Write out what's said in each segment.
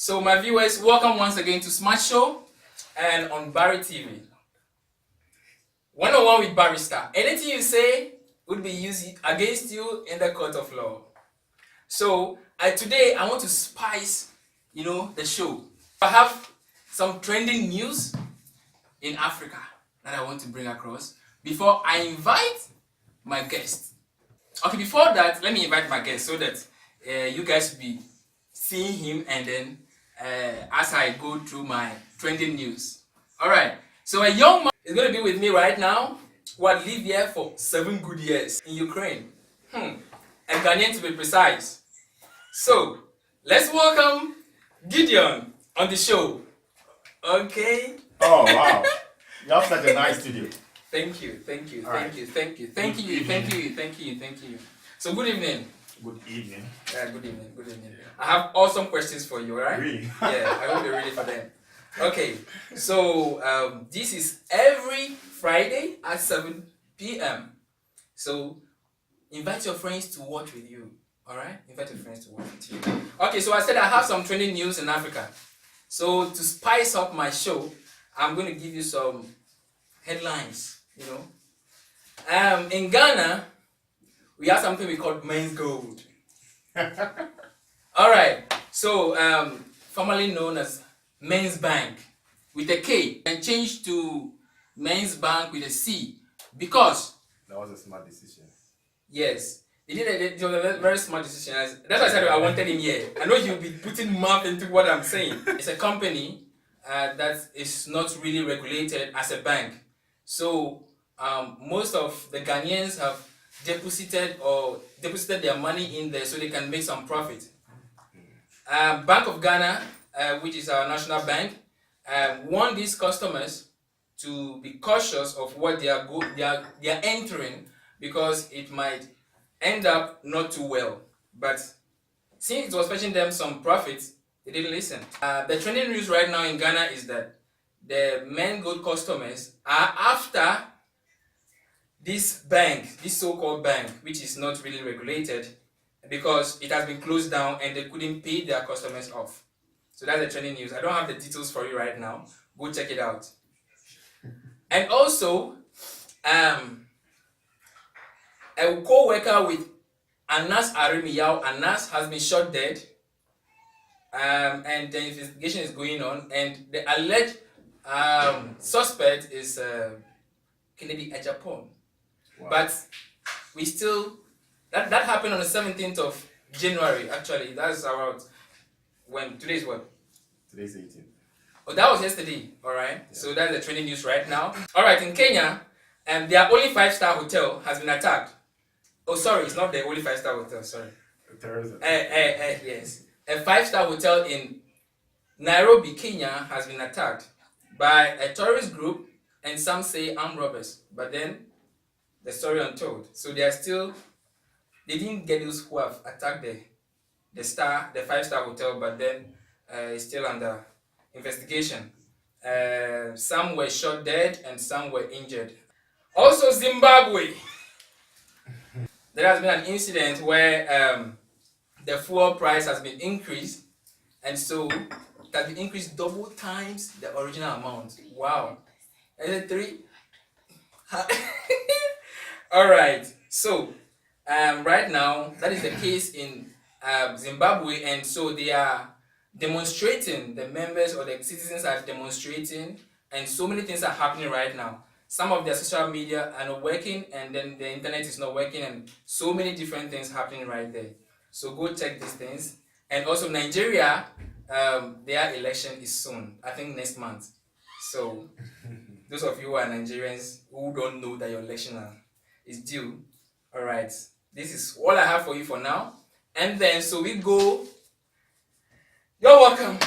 So my viewers, welcome once again to Smart Show and on Barry TV. 101 with Barista. Anything you say would be used against you in the court of law. So today I want to spice, the show. I have some trending news in Africa that I want to bring across before I invite my guest. Okay, before that, let me invite my guest so that you guys will be seeing him and then as I go through my trending news. Alright, so a young man is going to be with me right now who had lived here for 7 good years in Ukraine. A Ghanaian to be precise. So, let's welcome Gideon on the show. Okay? Oh, wow. You have such a nice studio. Thank you. So, good evening. Good evening. Good evening. I have awesome questions for you, alright? Really? Yeah, I hope you're ready for them. Okay, so this is every Friday at 7 p.m. So invite your friends to watch with you, alright? Invite your friends to watch with you. Okay, so I said I have some trending news in Africa. So to spice up my show, I'm going to give you some headlines, In Ghana, we have something we call men's gold. Alright, so formerly known as Men's Bank with a K and changed to Men's Bank with a C because that was a smart decision. Yes, it was a very smart decision. That's why I said I wanted him here. I know he'll be putting math into what I'm saying. It's a company that is not really regulated as a bank. So most of the Ghanaians have deposited their money in there so they can make some profit. Bank of Ghana, which is our national bank, want these customers to be cautious of what they are entering because it might end up not too well. But since it was fetching them some profits, they didn't listen. The trending news right now in Ghana is that the men gold customers are after this bank, this so-called bank, which is not really regulated because it has been closed down and they couldn't pay their customers off. So that's the trending news. I don't have the details for you right now. Go check it out. And also, a co-worker with Anas Arimiyao, Anas has been shot dead. And the investigation is going on. And the alleged suspect is Kennedy Ejapon. Wow. But we still, that happened on the 17th of January, actually. That's about when, today's what? Today's 18th. Oh, that was yesterday, alright? Yeah. So that's the trending news right now. Alright, in Kenya, their only 5-star hotel has been attacked. Oh, sorry, it's not the only 5-star hotel, sorry. Terrorism. Yes. A 5-star hotel in Nairobi, Kenya has been attacked by a terrorist group and some say armed robbers. But then, the story untold. So they didn't get those who have attacked the 5-star hotel, but then it's still under investigation. Some were shot dead and some were injured. Also Zimbabwe. There has been an incident where the fuel price has been increased, and so it has been increased double times the original amount. Wow. Is it 3? Alright, so right now that is the case in Zimbabwe, and so they are demonstrating, the members or the citizens are demonstrating, and so many things are happening right now. Some of their social media are not working, and then the internet is not working, and so many different things happening right there. So go check these things. And also Nigeria, their election is soon, I think next month. So those of you who are Nigerians who don't know that your election is due, alright, this is all I have for you for now. And then so we go. You're welcome,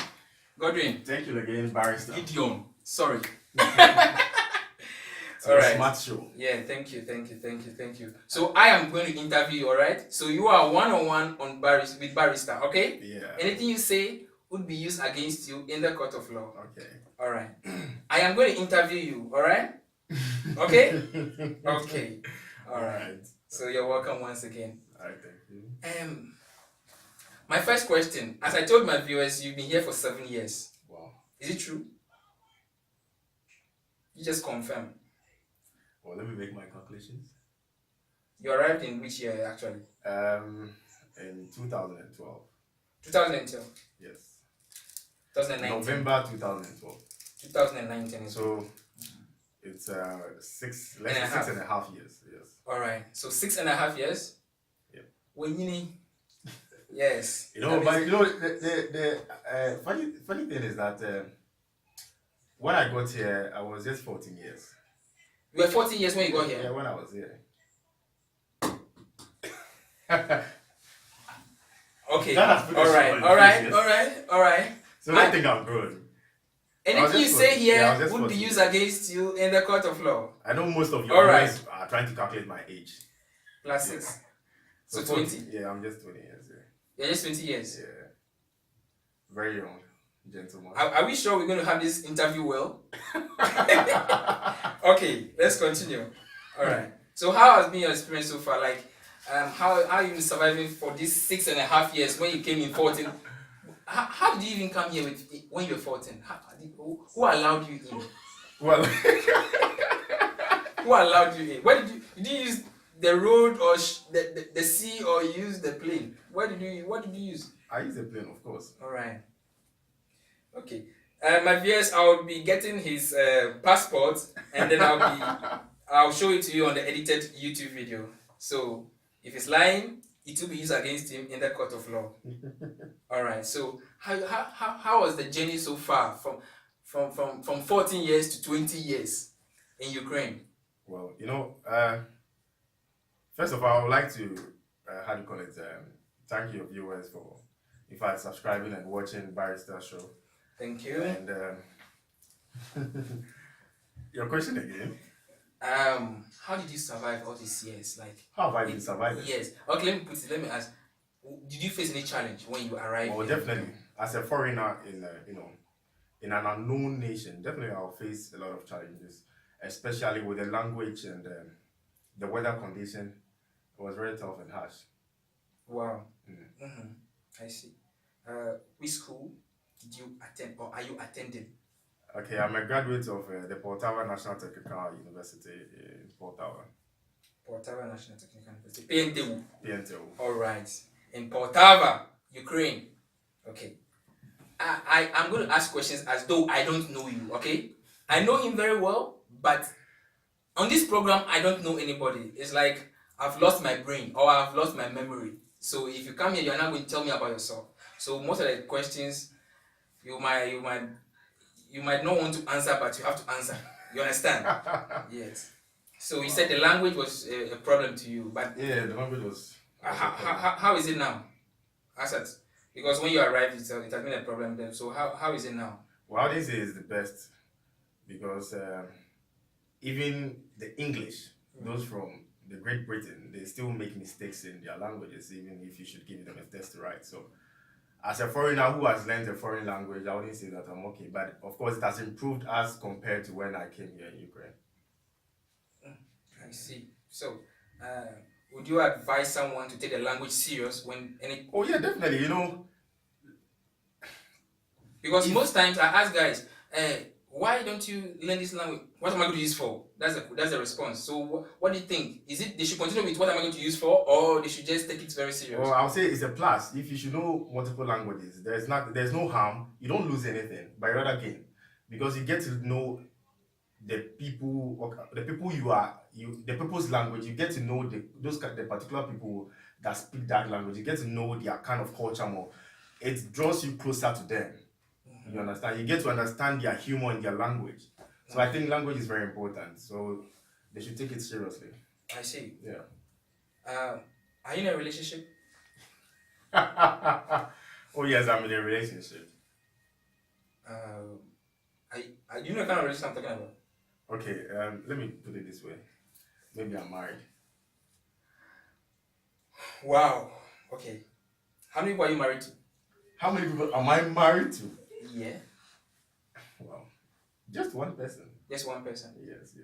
Godwin. Thank you again, Barista. Gideon. Sorry. All right. Smart show. Yeah, thank you. So I am going to interview you, alright? So you are one-on-one with Barista, okay? Yeah. Anything you say would be used against you in the court of law. Okay. Alright. I am going to interview you, alright? Okay? Okay. Alright. So you're welcome once again. Alright, thank you. My first question, as I told my viewers, you've been here for 7 years. Wow. Is it true? You just confirm. Well, let me make my calculations. You arrived in which year actually? In 2012. 2012. Yes. 2019. November 2012. 2019. So it's six And a half. 6.5 years. Yes. All right. So 6.5 years. Yep. When you need. Yes. You know, but you know the funny thing is that when I got here, I was just 14 years. You were 14 years when you got Yeah, here. when I was here. Okay. That has been a All right. short All right. years. All right. All right. So I think I'm good. Anything you just say 14. here Yeah, I was just would be 14. used against you in the court of law. I know most of your All right. viewers are trying to calculate my age. Plus Yeah. 6. So 40. 20. Yeah, I'm just 20 years. Yeah. You're just 20 years. Yeah. Very young, gentleman. Are we sure we're going to have this interview well? Okay, let's continue. All right. So how has been your experience so far? Like, how are you surviving for these 6.5 years when you came in 14? How did you even come here when you were 14? Who allowed you in? Well, Who allowed you in? Where did you use the road or the sea, or you use the plane? What did you use? I use a plane, of course. All right. Okay. My viewers, I'll be getting his passport, and then I'll show it to you on the edited YouTube video. So if he's lying, it will be used against him in the court of law. All right. So how was the journey so far from 14 years to 20 years in Ukraine? Well, you know, first of all, I would like to, how do you call it, thank your viewers for, in fact, subscribing and watching Barista show. Thank you. And your question again? How did you survive all these years? Like, How have I been surviving? yes. Okay, let me ask. Did you face any challenge when you arrived? Well, definitely. As a foreigner in, in an unknown nation, definitely I'll face a lot of challenges, especially with the language and the weather condition. It was very tough and harsh. Wow. I see. Which school did you attend, or are you attending? Okay, I'm a graduate of the Portava National Technical University in Portava. Portava National Technical University. PNTU. PNTU. All right. In Portava, Ukraine. Okay. I'm going to ask questions as though I don't know you, okay? I know him very well, but on this program, I don't know anybody. It's like I've lost my brain or I've lost my memory. So if you come here, you're not going to tell me about yourself. So most of the questions, you might not want to answer, but you have to answer. You understand? Yes. So you said the language was a problem to you, but yeah, the language was. How is it now? Asset. Because when you arrived, it has been a problem then. So how is it now? Well, this is the best because even the English, those from the Great Britain, they still make mistakes in their languages, even if you should give them a test to write. So, as a foreigner who has learned a foreign language, I wouldn't say that I'm okay. But of course, it has improved as compared to when I came here in Ukraine. I see. So, would you advise someone to take the language serious when any? Oh yeah, definitely. You know, because most times I ask guys, why don't you learn this language? What am I going to use for? That's the response. So, what do you think? Is it they should continue with what am I going to use for, or they should just take it very serious? well, I'll say it's a plus. If you should know multiple languages, there's no harm. You don't lose anything, but you rather gain, because you get to know the people the people's language. You get to know the particular people that speak that language. You get to know their kind of culture more. It draws you closer to them. You understand? You get to understand their humor and their language. So I think language is very important. So they should take it seriously. I see. Yeah. Are you in a relationship? Oh yes, I'm in a relationship. Do you know the kind of relationship I'm talking about? Okay, let me put it this way. Maybe I'm married. Wow. Okay. How many people are you married to? How many people am I married to? Yeah. Well, just one person. Just one person. Yes.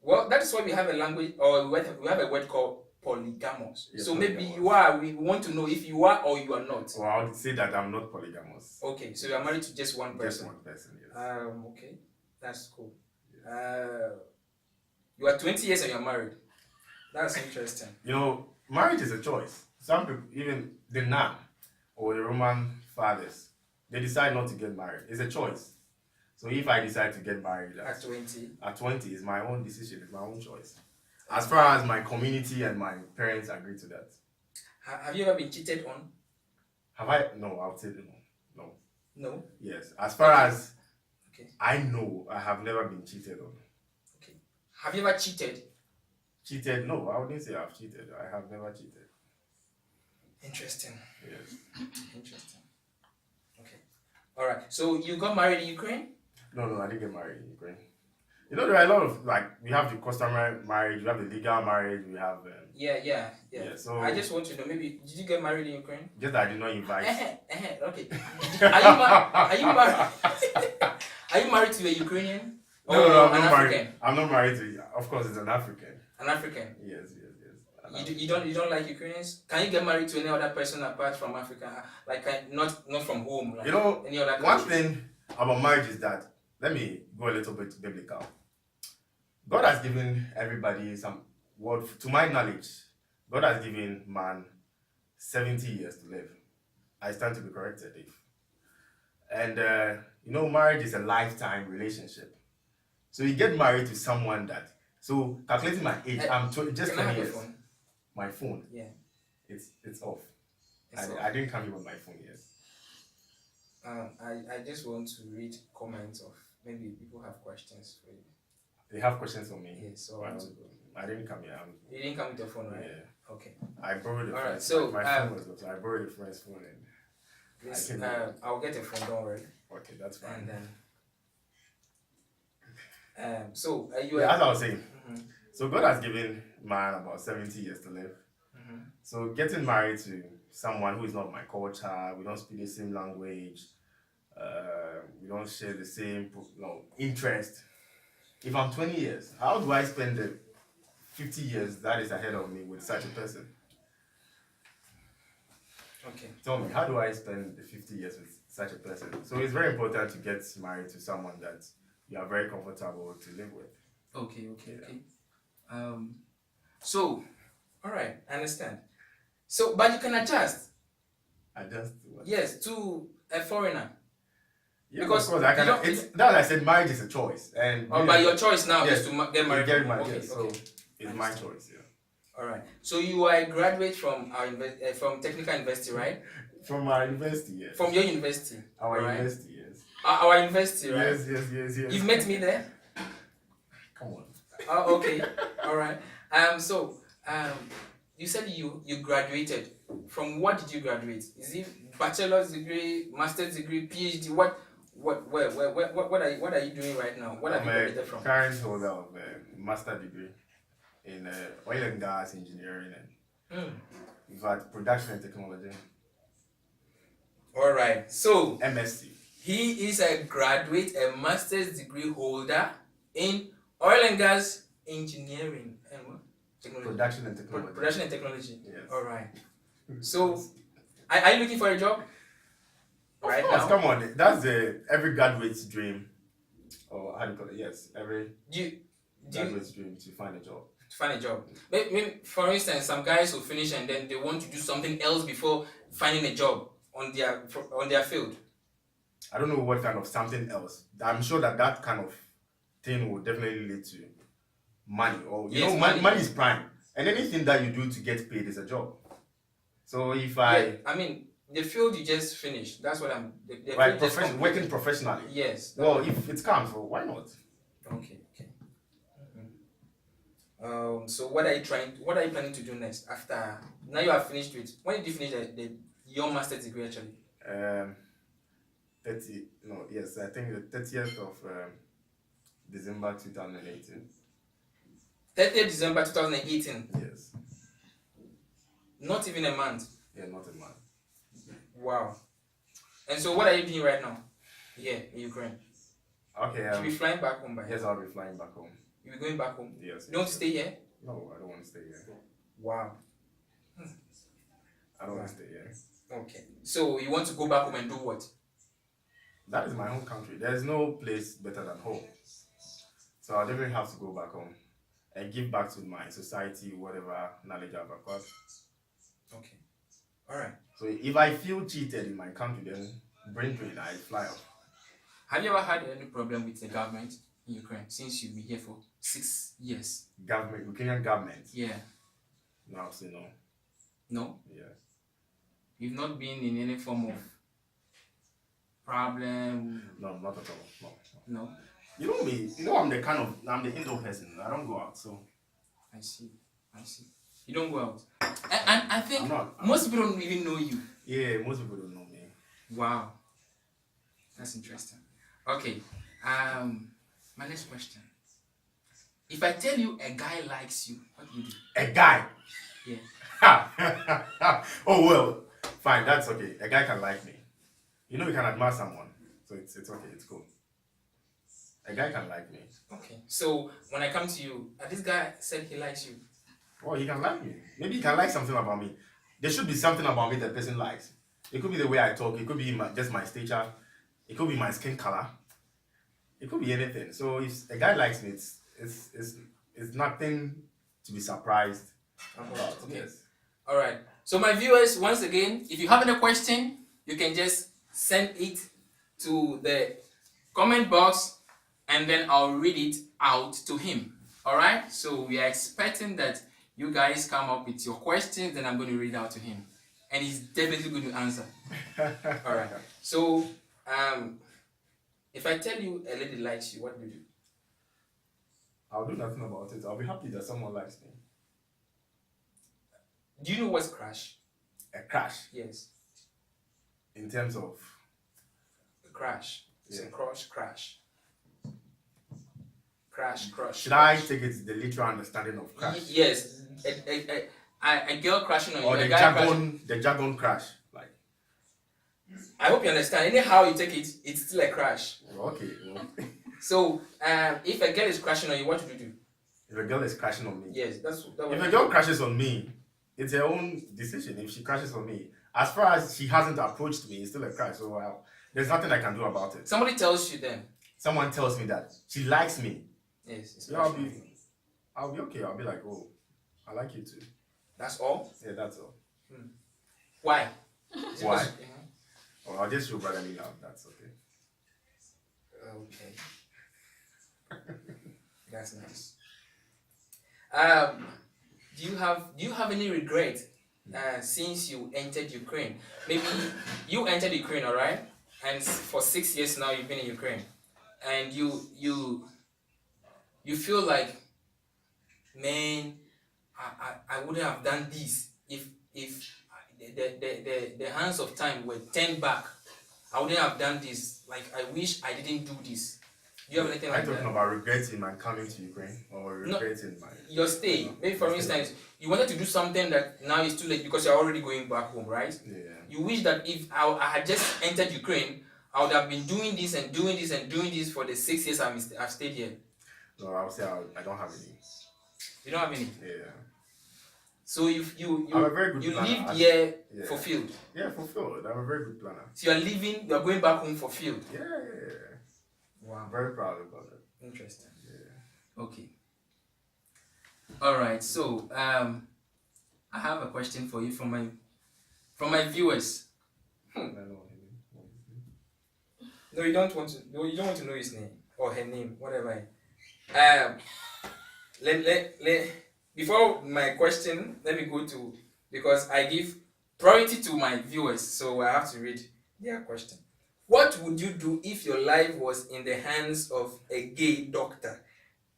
Well, that is why we have a language, or we have a word called polygamous. Yes, So maybe polygamous. you are. We want to know if you are or you are not. Well, I would say that I'm not polygamous. Okay, so you are married to just one person. Just one person, yes. Okay, that's cool. You are 20 years and you're married. That's interesting. You know, marriage is a choice. Some people, even the Nam or the Roman fathers, they decide not to get married. It's a choice. So if I decide to get married At 20. at 20, it's my own decision, it's my own choice. As far as my community and my parents agree to that. Have you ever been cheated on? Have I? No, I would say no. No. No. Yes. As far as Okay. I know, I have never been cheated on. Okay. Have you ever cheated? Cheated? No, I wouldn't say I've cheated. I have never cheated. Interesting. Yes. Interesting. Okay. All right. So you got married in Ukraine? No, I didn't get married in Ukraine. You know, there are a lot of, like, we have the customary marriage, we have the legal marriage, we have... Yeah. So I just want to know, maybe, did you get married in Ukraine? just that I did not invite. Okay. Are you married? Are you married to a Ukrainian? No, I'm an not African? married. I'm not married to... Of course, it's an African. An African? Yes. You don't like Ukrainians? Can you get married to any other person apart from Africa? Like, not from home? Like You know, any other one country? thing about marriage is that, let me go a little bit biblical. God has given everybody some word, to my knowledge, God has given man 70 years to live. I stand to be corrected if. And, you know, marriage is a lifetime relationship. So you get married to someone that, so calculating my age, I'm just Can I 20 have your years. phone? My phone, Yeah. it's off. It's off. I didn't come here with my phone yet. I just want to read comments of maybe people have questions for you. They have questions for me. Yeah, so I didn't come here. you didn't come with your phone, right? Yeah. Okay. I borrowed a All right, friend's so, my phone was off, so I borrowed a friend's phone and Please, I can- I'll get a phone. Don't worry. okay, that's fine. And then, so you Yeah, as are. I was saying, Mhm, so God has given man about 70 years to live. mhm. So getting married to someone who is not my culture, we don't speak the same language, we don't share the same interest. If I'm 20 years, how do I spend the 50 years that is ahead of me with such a person? Okay. Tell me, how do I spend the 50 years with such a person? So it's very important to get married to someone that you are very comfortable to live with. Okay. So, all right, I understand. So, but you can adjust. Adjust to what? Yes, to a foreigner. Yeah, Because of course, I you can. don't- It's that I said marriage is a choice, and Or by your choice now Yes. is to get married. Get married. Okay, Yes, so okay. it's my choice. Yeah. All right. So you are a graduate from our from technical university, right? From our university, yes. From your university. Our all right? university, yes. Our university, right? Yes. You've met me there. Come on. Oh, okay. All right. So you said you graduated. From what did you graduate? Is it bachelor's degree, master's degree, PhD? What are you doing right now? What have you I'm graduated a from? current holder of a master degree in oil and gas engineering and in fact production and technology. All right. So MSc. he is a graduate, a master's degree holder in oil and gas engineering and what? Technology. Production and technology. Production and technology. Yes. All right. So, are you looking for a job? Of Right course, now? come on. That's every graduate's dream. Or how do you call it? Yes, every Do you graduate's dream to find a job. find a job? Maybe, for instance, some guys who finish and then they want to do something else before finding a job on their field. I don't know what kind of something else. I'm sure that kind of thing will definitely lead to money. Or you Yes, know, money. money is prime, and anything that you do to get paid is a job. So if Yeah, I mean, the field you just finished. That's what I'm. The field just completed. working professionally. Yes. Well, if it comes, well, why not? Okay. So what are you planning to do next after now you have finished with? When did you finish your master's degree actually? 30. No, yes, I think the 30th of December 2018. 30th December 2018. Yes. Not even a month. Yeah, not a month. Wow. And so what are you doing right now? Here in Ukraine. Okay. You'll be flying back home by Yes, I'll be flying back home. You'll be going back home. Yes. You don't want to stay here? No, I don't want to stay here. Wow. I don't want to stay here. Okay. So you want to go back home and do what? That is my home country. There's no place better than home. So I definitely have to go back home and give back to my society whatever knowledge I've acquired. Okay. All right. So if I feel cheated in my country, then brain drain, I fly off. Have you ever had any problem with the government in Ukraine since you've been here for 6 years? Government, Ukrainian government. Yeah. No, I'll say no. No? Yeah. You've not been in any form of problem? No, not at all. No. No? You know me. You know I'm the indoor person. I don't go out. So I see. You don't go out. And I think I'm most people don't even know you. yeah, most people don't know me. Wow. That's interesting. Okay. My next question. If I tell you a guy likes you, what do you do? A guy. Yeah. Oh well, fine. That's okay. A guy can like me. You know, you can admire someone, so it's okay. It's cool. A guy can like me. Okay. So when I come to you, this guy said he likes you. Oh, he can like me. Maybe he can like something about me. There should be something about me that person likes. It could be the way I talk. It could be just my stature. It could be my skin color. It could be anything. So if a guy likes me, it's nothing to be surprised about. Okay. Yes. All right. So my viewers, once again, if you have any question, you can just send it to the comment box, and then I'll read it out to him. All right. So we are expecting that you guys come up with your questions, then I'm going to read out to him, and he's definitely going to answer. All right. So if I tell you a lady likes you, what do you do? I'll do nothing about it. I'll be happy that someone likes me. Do you know what's crush? A crush. Yes. In terms of Crash. It's a Yeah. crush. Crush. should I take it the literal understanding of crush? Yes. A girl crashing on you. Or a the guy crashing. jargon crash. Like I hope you understand. Anyhow you take it, it's still a crash. okay. Well, So if a girl is crashing on you, what do you do? if a girl is crashing on me. Yes, that If a girl crashes on me, it's her own decision. If she crashes on me, as far as she hasn't approached me, it's still a crash. So there's nothing I can do about it. Somebody tells you then. Someone tells me that she likes me. Yes, it's Yeah, I'll be okay. I'll be like, oh, I like you too. That's all. Yeah, that's all. Why? Why? Or I'll just show brotherly love. That's okay. Okay. That's nice. Do you have any regret since you entered Ukraine? Maybe you entered Ukraine, all right, and for 6 years now you've been in Ukraine, and you feel like, man, I wouldn't have done this if the hands of time were turned back. I wouldn't have done this. Like, I wish I didn't do this. Do you have anything like Are you talking that? about regretting my coming to Ukraine or regretting my Your stay. Maybe for instance, you wanted to do something that now is too late because you're already going back home, right? Yeah. You wish that if I had just entered Ukraine, I would have been doing this and doing this and doing this for the 6 years I've stayed here. No, I would say I don't have any. You don't have any. Yeah. So you I'm a very good you planner. lived here Yeah. fulfilled. Yeah, fulfilled. I'm a very good planner. So you're leaving, you're going back home fulfilled. Yeah. Wow. I'm very proud about it. Interesting. Yeah. Okay. All right. So I have a question for you from my viewers. I know what you mean. No, you don't want to. No, you don't want to know his name or her name, whatever. Before my question, let me go to, because I give priority to my viewers, so I have to read their question. What would you do if your life was in the hands of a gay doctor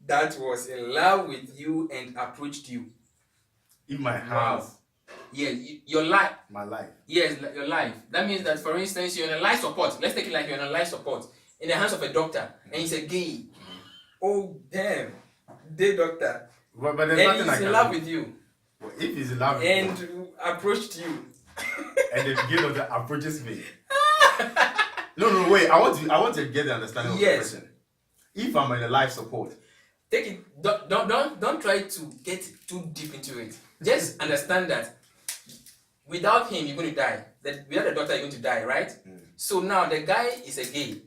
that was in love with you and approached you? If my hands, Yeah, your life. my life. Yes, your life. That means that, for instance, you're in a life support. Let's take it like you're in a life support in the hands of a doctor, and he's a gay. Oh damn, gay doctor. But there's And nothing I he's can in love do. with you Well, if he's in love with and me, approached you. and the gay doctor approaches me. No, wait. I want to get the understanding of the Yes. question. If I'm in a life support, Take it. Don't try to get too deep into it. just understand that without him, you're going to die. That without the doctor, you're going to die, right? So now the guy is a gay.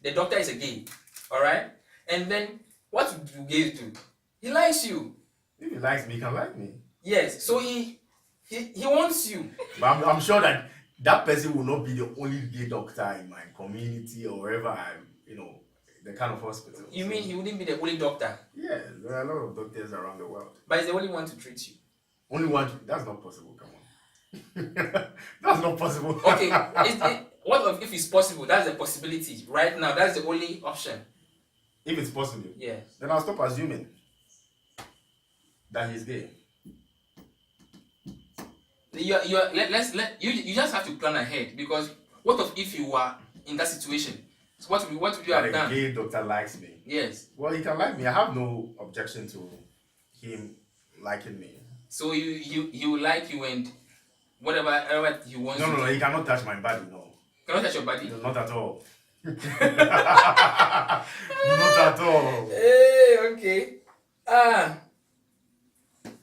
The doctor is a gay. All right? And then what do gays do? He likes you. If he likes me, he can like me. Yes. So he wants you. But I'm sure that that person will not be the only gay doctor in my community or wherever I'm, the kind of hospital. You mean he wouldn't be the only doctor? Yeah, there are a lot of doctors around the world. But he's the only one to treat you. Only one? That's not possible. Come on. That's not possible. Okay. What if it's possible? That's a possibility. Right now, that's the only option. If it's possible, yes. Then I'll stop assuming that he's gay. You just have to plan ahead, because what if you were in that situation? So what would you have done? A gay doctor likes me. Yes. Well, he can like me. I have no objection to him liking me. So he will like you, and whatever he wants. No, he cannot touch my body. No. Cannot touch your body? No, not at all. Not at all. Hey, okay.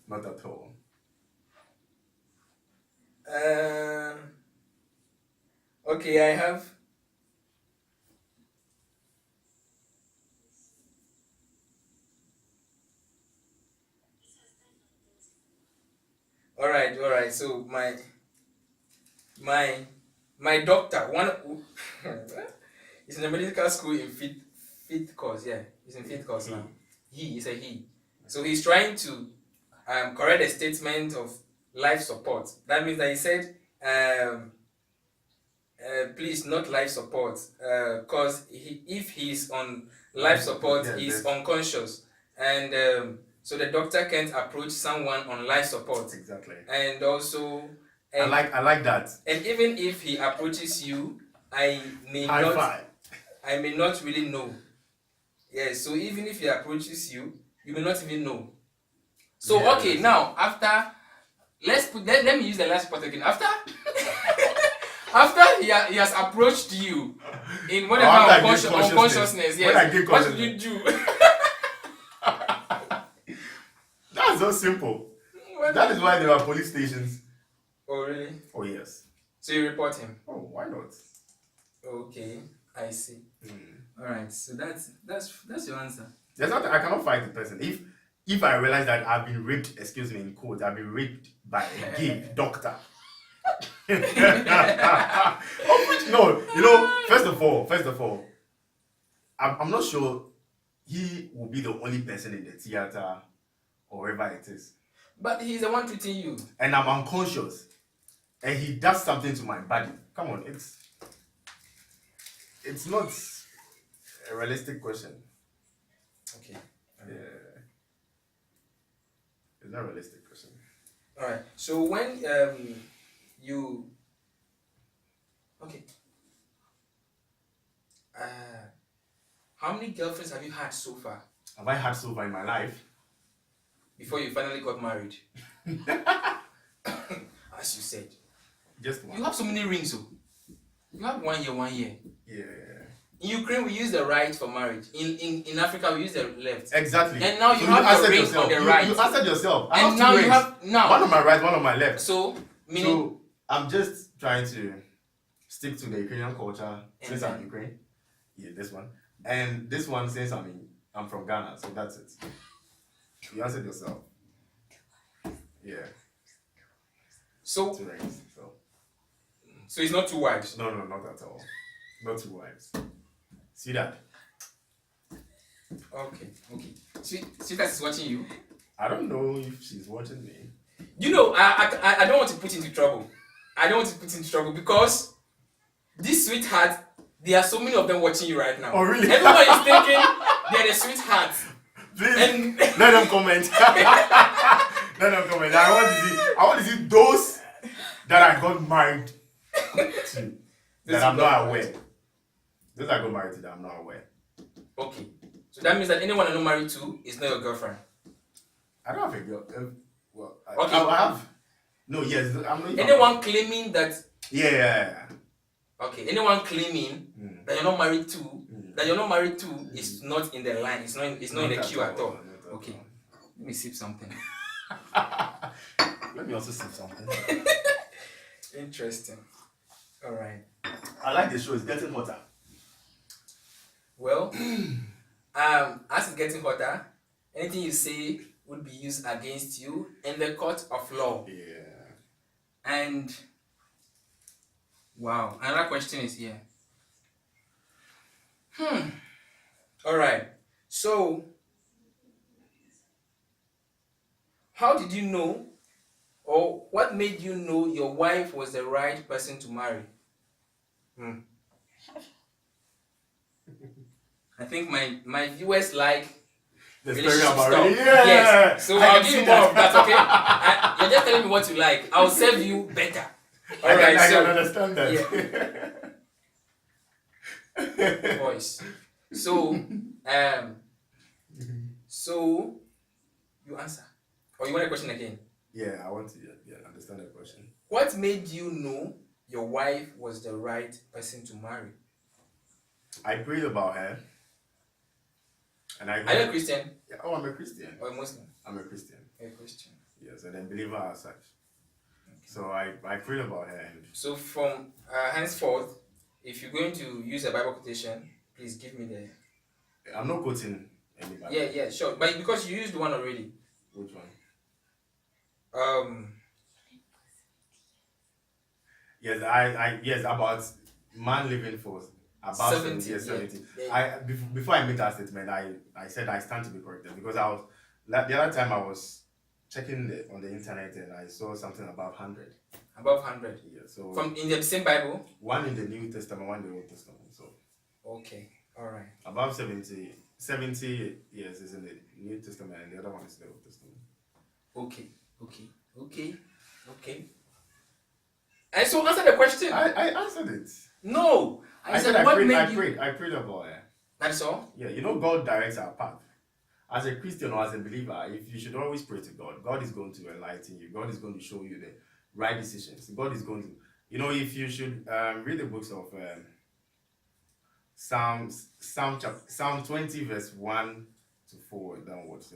Not at all. Okay, I have. All right. So my doctor, one he's in the medical school in fifth course. Yeah, he's in fifth course now. He is a he. So he's trying to correct a statement of life support. That means that he said, please not life support, because if he's on life support, he's unconscious, and so the doctor can't approach someone on life support. Exactly. And also, I like that. And even if he approaches you, I may not really know. Yes. So even if he approaches you, you may not even know. So yeah, okay, now after, let me use the last part again. After he has approached you in whatever unconsciousness, yes, what should you do? That's so simple. That is why there are police stations. Oh really? Oh yes. So you report him? Oh, why not? Okay, I see. All right, so that's your answer. There's nothing. I cannot fight the person if I realize that I've been raped. Excuse me, in quote, I've been raped by a gay doctor. First of all, I'm not sure he will be the only person in the theater or wherever it is. But he's the one treating you. And I'm unconscious. And he does something to my body. Come on, it's not a realistic question. Okay. Yeah. It's not a realistic question. Alright. So when you how many girlfriends have you had so far? Have I had so far in my life? Before you finally got married. As you said. Just one. You have so many rings, oh. You have 1 year. Yeah. In Ukraine, we use the right for marriage. In Africa, we use the left. Exactly. And now you have the ring on the right. You answered yourself. And now you have one on my right, one on my left. So I'm just trying to stick to the Ukrainian culture since I'm Ukraine. Yeah, this one. And this one since I'm from Ghana, so that's it. You answered yourself. Yeah. So 2 rings. So it's not 2 wives? No, not at all. Not 2 wives. See that? Okay. Sweetheart is watching you? I don't know if she's watching me. You know, I don't want to put into trouble. Because this sweetheart, there are so many of them watching you right now. Oh, really? Everyone is thinking they're the sweetheart. Please, let them comment. Let them comment. I want to see those that I got married to that I'm not aware. Those I got married to that I'm not aware. Okay. So that means that anyone I'm not married to is not your girlfriend. I don't have a girl. Okay. I have. No, yes. I'm not. Anyone claiming that. Yeah. Okay. Anyone claiming that you're not married to, is not in the line. It's not in the queue at all. Okay. Let me sip something. Let me also sip something. Interesting. All right. I like the show. It's getting hotter. Well, as it's getting hotter, anything you say would be used against you in the court of law. Yeah. And wow, another question is here. All right. So, how did you know, or what made you know your wife was the right person to marry? I think my viewers like The story relationship about stuff. it. Yeah. Yes. So I I'll can give see you more that. of that, okay? You're just telling me what you like. I'll serve you better. All right. I So can understand that. voice. So so you answer, or you want a question again? Yeah, I want to understand the question. What made you know your wife was the right person to marry? I prayed about her. And I Are you a Christian Yeah, oh, I'm a Christian. or a Muslim? I'm a Christian. A Christian. Yes, and a believer as such. So I prayed about her. And So from henceforth, if you're going to use a Bible quotation, please give me the. I'm not quoting anybody. Yeah, sure. But because you used one already. Which one? Yes, yes, about man living for about 70 years, 70. Yeah. Before I made that statement, I said I stand to be corrected because the other time I was checking on the internet and I saw something about 100. Above 100. Yeah, so from in the same Bible. One in the New Testament, one in the Old Testament. So okay, all right. Above 70 years is in the New Testament and the other one is the Old Testament. Okay. And so answer the question. I answered it. No. I said I prayed about it. That's all? Yeah, God directs our path. As a Christian or as a believer, if you should always pray to God, God is going to enlighten you. God is going to show you the right decisions. God is going to, if you should read the books of Psalm 20 verse 1 to 4 downwards,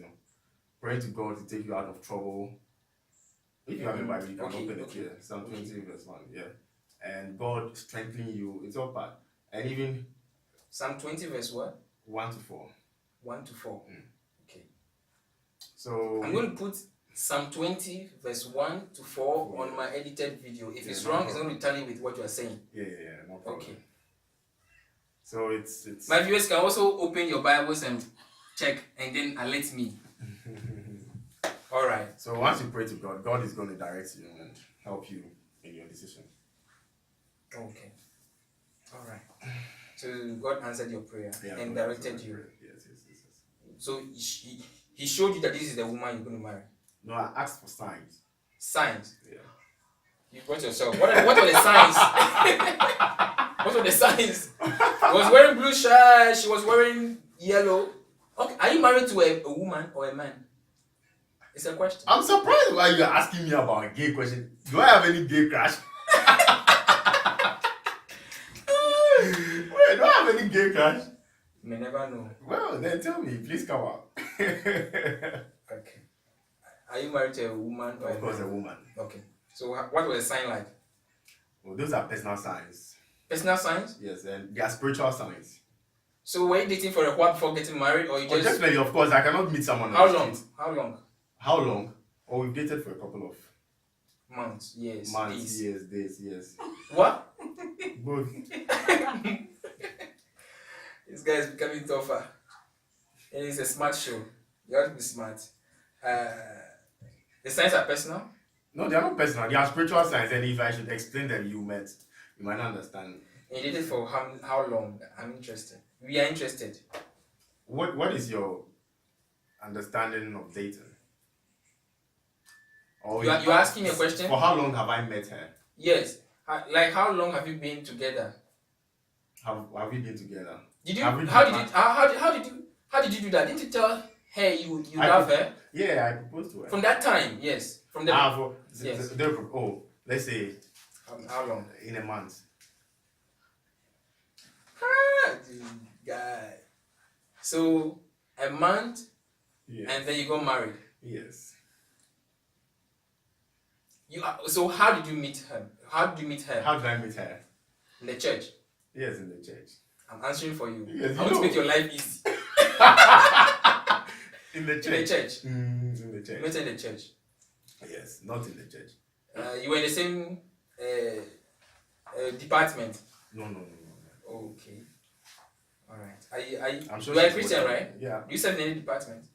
praying to God to take you out of trouble. If you have a Bible, you can open it here. Psalm 20 verse 1, yeah. And God strengthening you, it's all part. And even Psalm 20 verse what? 1 to 4. 1 to 4. Okay. So I'm going to put Psalm 20 verse 1 to 4 on my edited video. If it's wrong, it's going to tally with what you are saying. Yeah, no problem. Okay. So it's my viewers can also open your Bibles and check and then alert me. All right. So once you pray to God, God is going to direct you and help you in your decision. Okay. All right. So God answered your prayer and directed you. Yes. So he showed you that this is the woman you're going to marry. No, I asked for signs. Signs? Yeah. You brought yourself. What are the signs? What were the signs? She was wearing blue shirt. She was wearing yellow. Okay. Are you married to a woman or a man? It's a question. I'm surprised why you're asking me about a gay question. Do I have any gay crush? Wait, do I have any gay crush? You may never know. Well, then tell me. Please come out. Okay. Are you married to a woman or Of course, a woman. Okay. So what was the sign like? Well, those are personal signs. Personal signs? Yes, and they are spiritual signs. So were you dating for a while before getting married, or you just? Definitely, of course. I cannot meet someone. How long? How long? How long? Oh, we've dated for a couple of months, years, days, yes. What? Both. This guy is becoming tougher. And it's a smart show. You have to be smart. The signs are personal? No, they are not personal. They are spiritual signs, and if I should explain them, you might not understand. And you dated for how long? I'm interested. We are interested. What is your understanding of dating? Or you're asking me a question? For how long have I met her? Yes. Like how long have you been together? Have we been together? How did you do that? Didn't you tell her you love her? Yeah, I proposed to her. From that time, yes. From the yes. Let's say how long? In a month. Guy. So a month, yes. And then you got married. Yes. So how did you meet her? How did you meet her? How did I meet her? In the church. Yes, in the church. I'm answering for you. Yes, I want to make your life easy. In the church. In the church. In the church. Not in the church. Yes, not in the church. You were in the same department. No. Okay. All right. I'm sure you are a she's Christian, working. right? Yeah. Do you serve in any department?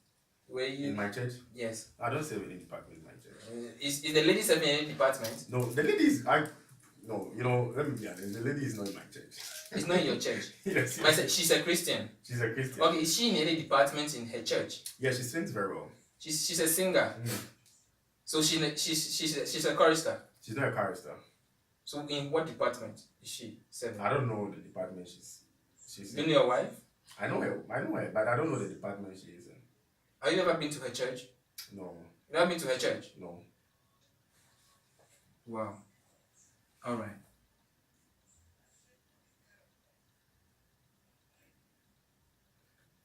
Where you? In my church? Yes. I don't serve in any department in my church. Is the lady serving in any department? No, the lady is. No, let me be honest. The lady is not in my church. It's not in your church. Yes. But she's a Christian. She's a Christian. Okay. Is she in any department in her church? Yeah, she sings very well. She's a singer. So she's a chorister. She's not a chorister. So in what department is she serving? I don't know the department she's Do you know your wife? I know her, but I don't know the department she is in. Have you ever been to her church? No. You never been to her church? No. Wow. All right.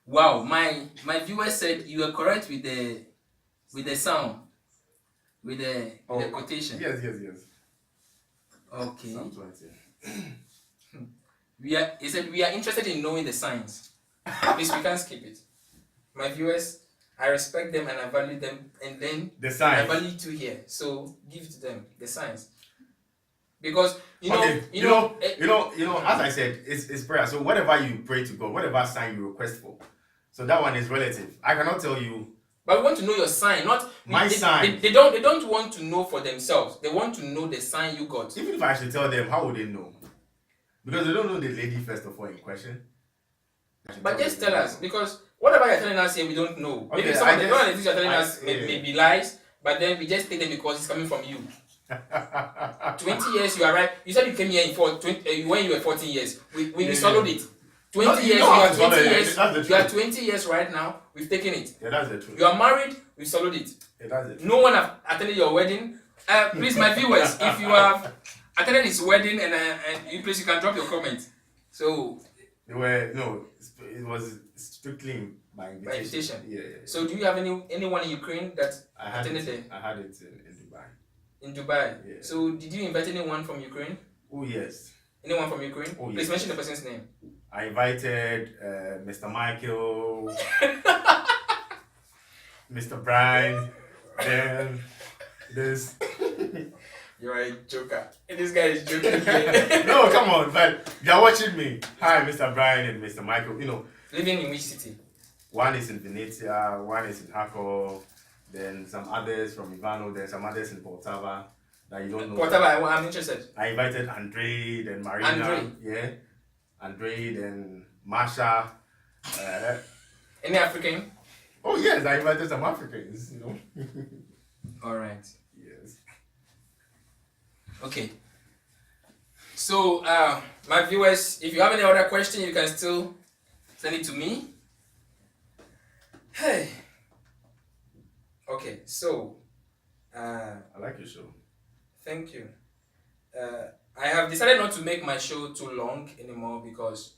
Wow, my viewer said you were correct with the sound, with the quotation. Yes. Okay. Psalm 20. He said we are interested in knowing the signs. Please, we can't skip it. My viewers, I respect them and I value them, and then The signs. I value you here. So give to them the signs. Because you know, as I said, it's prayer. So whatever you pray to God, whatever sign you request for, so that one is relative. I cannot tell you. But we want to know your sign, not my sign. They don't want to know for themselves. They want to know the sign you got. Even if I should tell them, how would they know? Because they don't know the lady first of all in question. But just tell us, because whatever you're telling us here, we don't know. Okay, Maybe some of the things you're telling us may be lies, but then we just take them because it's coming from you. 20 years you arrived. You said you came here when you were 14 years. We swallowed it. 20 years, you are 20 years. You are 20 years right now. We've taken it. Yeah, that's the truth. You are married. We swallowed it. Yeah, that's the truth. No one have attended your wedding. Please, my viewers, if you have attended his wedding and please you can drop your comment. So it was strictly by invitation. Yeah. So do you have anyone in Ukraine that attended there? I had it in Dubai. In Dubai. Yeah. So did you invite anyone from Ukraine? Oh yes. Anyone from Ukraine? Oh, yes. Please mention the person's name. I invited Mr. Michael, Mr. Brian, then this. You're a joker. This guy is joking again. No, come on, but they're watching me. Hi, Mr. Brian and Mr. Michael. Living in which city? One is in Venetia, one is in Kharkov, then some others from Ivano, then some others in Poltava that you don't know. Poltava, I'm interested. I invited Andre, then Marina. Andre? Yeah. Andre, then Masha. Any African? Oh yes, I invited some Africans, All right. Yes. Okay. So, my viewers, if you have any other question, you can still send it to me. Hey. Okay, so. I like your show. Thank you. I have decided not to make my show too long anymore because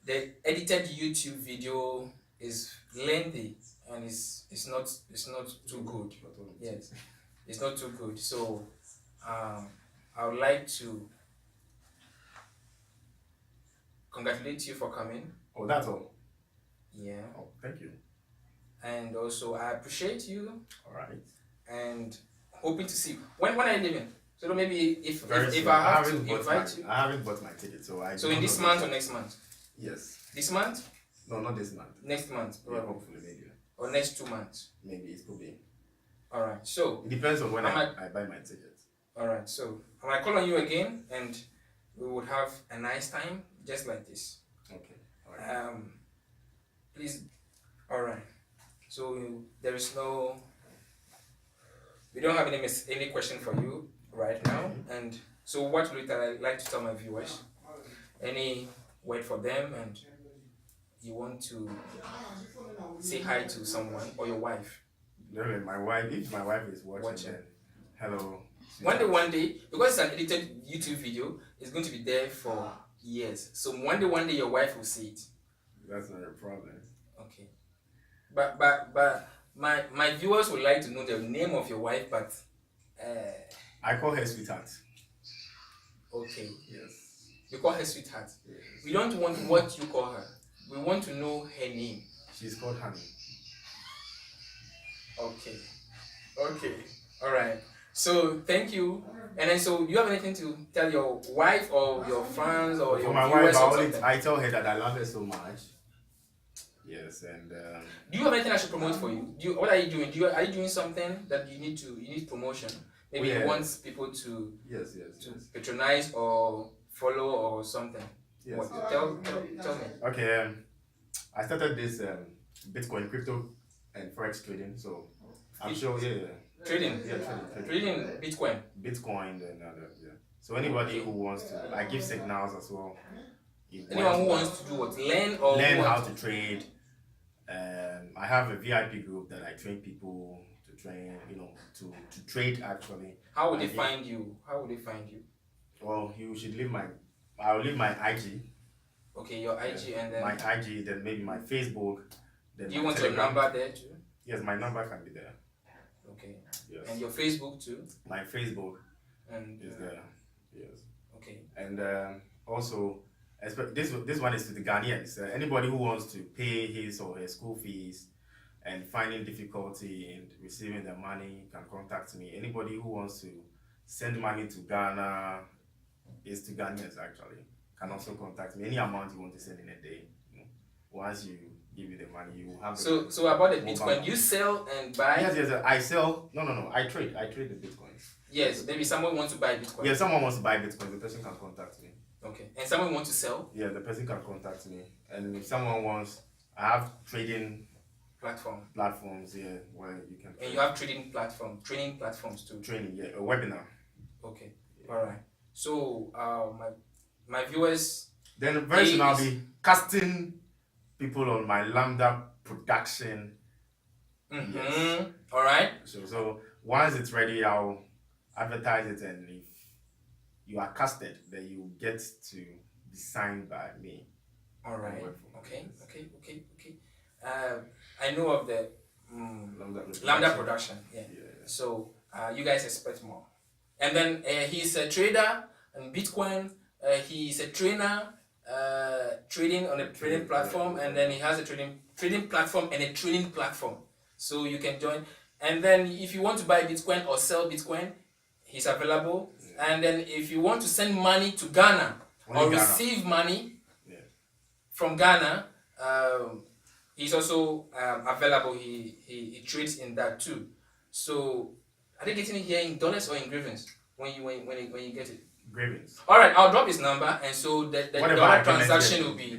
the edited YouTube video is lengthy and it's not too good. Yes, it's not too good. So I would like to congratulate you for coming. Oh, that's all. Yeah. Oh, thank you. And also I appreciate you. All right. And hoping to see you. When are you leaving? So maybe if Soon. I have to invite you. I haven't bought my ticket, so I. So in this month or next month? Yes. This month? No, not this month. Next month, Yeah, hopefully maybe. or next 2 months. Maybe it could be. All right. So It depends on when I I buy my ticket. all right. So I might call on you again, and we would have a nice time, just like this. Okay. All right. Please. All right. So there is no. We don't have any question for you right now, and so what would I like to tell my viewers? Any word for them, and you want to say hi to someone or your wife? No, my wife. If my wife is watching, then hello. One day, because it's an edited YouTube video, it's going to be there for years. So one day your wife will see it. That's not a problem. Okay. But my viewers would like to know the name of your wife, but I call her sweetheart. okay, Yes. you call her sweetheart. Yes. We don't want what you call her. We want to know her name. She's called Honey. Okay. Okay. All right. So thank you. And then, so do you have anything to tell your wife or your friends or For your my viewers wife, or something? I tell her that I love her so much. Yes, and Do you have anything I should promote for you? What are you doing? Are you doing something that you need promotion? Maybe you want people to yes. patronize or follow or something. Yes. What? Tell me. Okay, I started this Bitcoin, crypto, and forex trading. So I'm sure, Trading. Trading Bitcoin. Bitcoin and yeah. So anybody who wants to, I give signals as well. Anyone who wants to do what? Learn how to trade. I have a VIP group that I train people to train, to trade actually. How would they find you? Well, you should I'll leave my IG. Okay, your IG and then my IG, then maybe my Facebook. Then do you my want Telegram. your number there too? Yes, my number can be there. Okay. Yes. And your Facebook too? My Facebook and is there. Yes. Okay. And also, this one is to the Ghanaians. Anybody who wants to pay his or her school fees and finding difficulty in receiving the money can contact me. Anybody who wants to send money to Ghana, is to Ghanaians actually, can also contact me. Any amount you want to send in a day. Once you give you the money, you have. So about the Bitcoin, you sell and buy. Yes. I sell. No. I trade the Bitcoins. Yes, maybe someone wants to buy Bitcoin. Yeah, someone wants to buy Bitcoin. The person can contact me. Okay, and someone wants to sell. Yeah, the person can contact me. And if someone wants, I have trading platforms here where you can. And you have training platforms too. Training, yeah, a webinar. Okay, all right. So my viewers. Then very soon I'll be casting people on my Lambda production. Mm-hmm. Yes. All right. So once it's ready, I'll advertise it, and if you are casted, then you get to be signed by me. All right. Okay. I know of the Lambda production. Yeah. So you guys expect more. And then he's a trader in Bitcoin. He's a trainer trading on a trading platform, and then he has a trading platform and a training platform. So you can join. And then if you want to buy Bitcoin or sell Bitcoin, he's available. Yeah. And then if you want to send money to Ghana receive money from Ghana, he's also available. He trades in that too. So are they getting it here in dollars or in grievance when you get it? Grievance. All right, I'll drop his number, and so the dollar transaction will be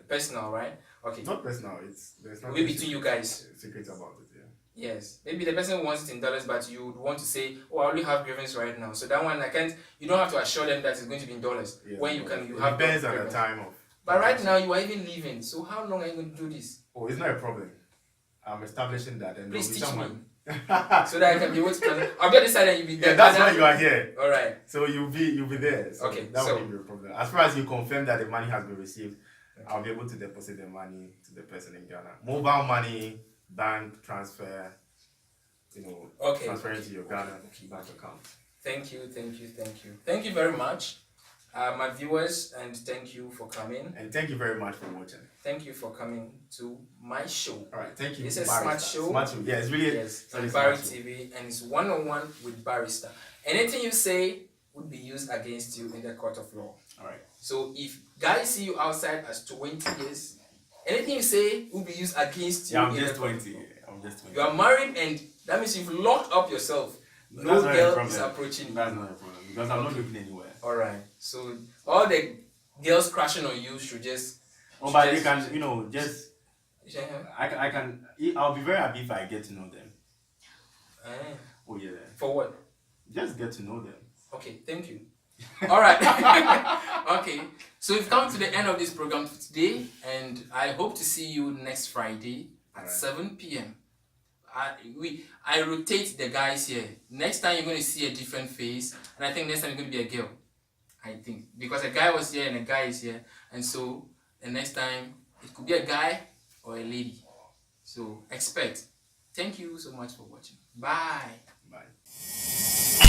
personal, right? Okay. Not personal. There's nothing between you guys. Secret about it. Yes, maybe the person wants it in dollars, but you would want to say, "Oh, I only have grievance right now." So that one, I can't. You don't have to assure them that it's going to be in dollars. Yes, when you have depends on the time of. But right now, you are even leaving. So how long are you going to do this? Oh, it's not a problem. I'm establishing that, and please teach someone. me. So that I can be able to. I'll get this side and you'll be there. Yeah, that's why you are here. All right. So you'll be there. So okay. That won't be a problem. As far as you confirm that the money has been received, I'll be able to deposit the money to the person in Ghana. Mobile money, bank transfer. Transferring to your Ghana bank account. Thank you very much, my viewers, and thank you for coming. And thank you very much for watching. Thank you for coming to my show. All right, thank you. It's a smart show. Smart show. Yeah, it's really on Barry TV, and it's one-on-one with Barista. Anything you say would be used against you in the court of law. All right. So if guys see you outside as 20 years, anything you say will be used against you. Yeah, I'm just 20. You are married, and that means you've locked up yourself. No girl is approaching you. That's not a problem because I'm not looking anywhere. All right. So all the girls crashing on you should just. Oh, but they can, just. I can. I'll be very happy if I get to know them. Oh yeah. For what? Just get to know them. Okay. Thank you. All right. Okay. So we've come to the end of this program for today, and I hope to see you next Friday at 7 p.m. I rotate the guys here. Next time you're going to see a different face, and I think next time it's going to be a girl. I think because a guy was here and a guy is here, and so the next time it could be a guy or a lady. So expect. Thank you so much for watching. Bye. Bye.